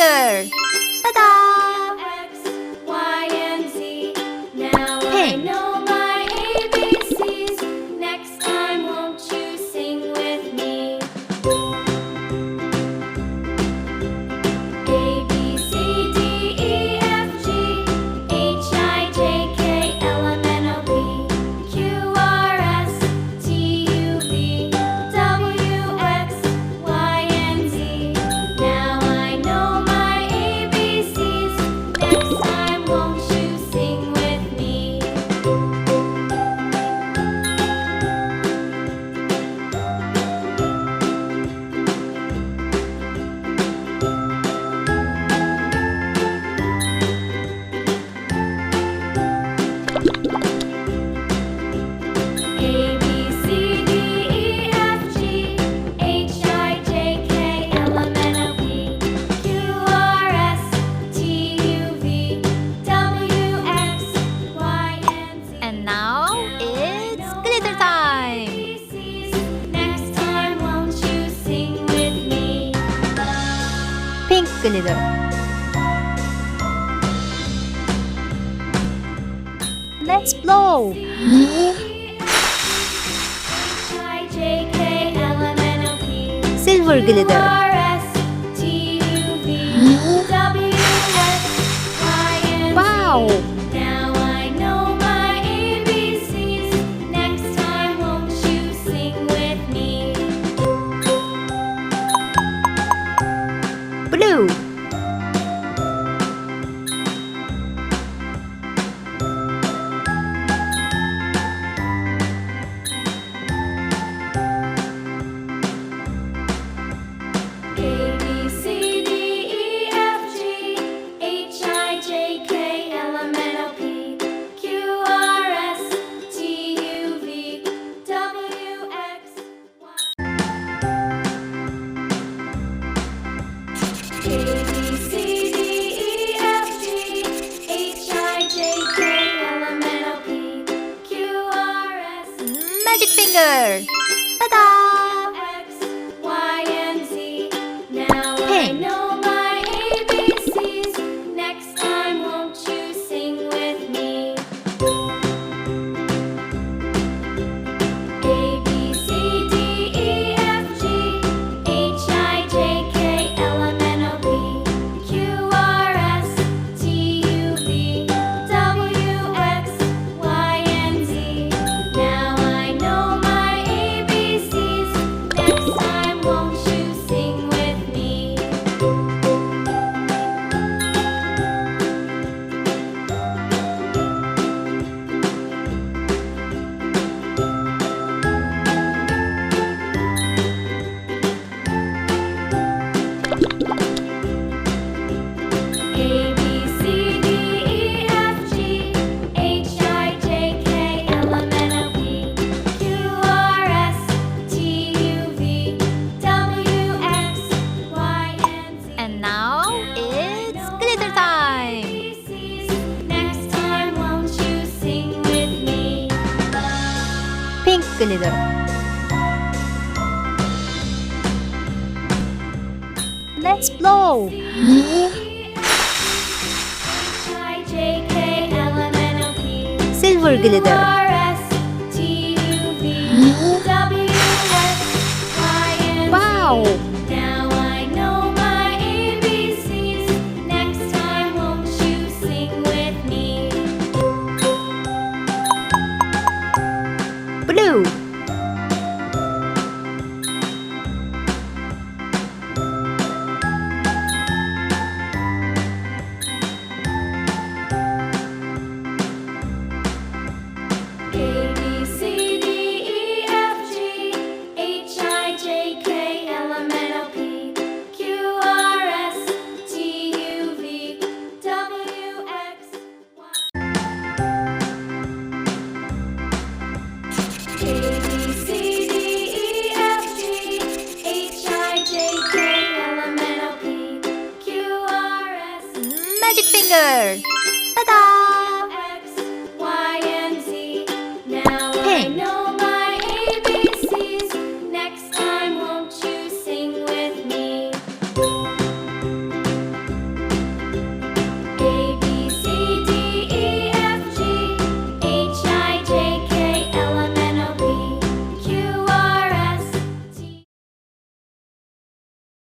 finger. Ta-da! X, Y, and Z. Now I Pink. know my ABCs. Next time, won't you sing with me? A, B, C, D, E, F, G, H, I, J, K, L, M, N, O, P, Q, R, S, T, U, V, W, X, Y, and Z. Now I know my ABCs. Next time, won't you sing with me? A, B, C, D, E, F, G, H, I, J, K, L, M, N, O, P, Q, R, S, T, U, V, W, X, Y, and Z. And now it's glitter time. ABCs. Next time, won't you sing with me? Pink glitter. Let's blow. Silver glitter. Wow! Now I know my ABCs. Next time, won't you sing with me? Blue. A, B, C, D, E, F, G, H, I, J, K, L, M, N, O, P, Q, R, S, T, U, V, W, X, Y. A, B, C, D, E, F, G, H, I, J, K, L, M, N, O, P, Q, R, S, Magic finger. Ta-da! X, Y, and Z. Now I Pink. know my ABCs. Next time, won't you sing with me? A, B, C, D, E, F, G, H, I, J, K, L, M, N, O, P, Q, R, S, T, U, V, W, X, Y, and Z. Now I know my ABCs. Next time, won't you sing with me? A, B, C, D, E, F, G, H, I, J, K, L, M, N, O, P, Q, R, S, T, U, V, W, X, Y, and Z. And now it's glitter time. ABCs. Next time, won't you sing with me? Pink glitter. Let's blow. I, J, K, L, M, N, O, P, Silver glitter. R, S, T, U, V, W, X, Y, and Z. Wow! Now I know my ABCs. Next time, won't you sing with me? Blue. A, B, C, D, E, F, G, H, I, J, K, L, M, N, O, P, Q, R, S, T, U, V, W, X, Y. A, B, C, D, E, F, G, H, I, J, K, L, M, N, O, P, Q, R, S. Magic finger. Ta-da!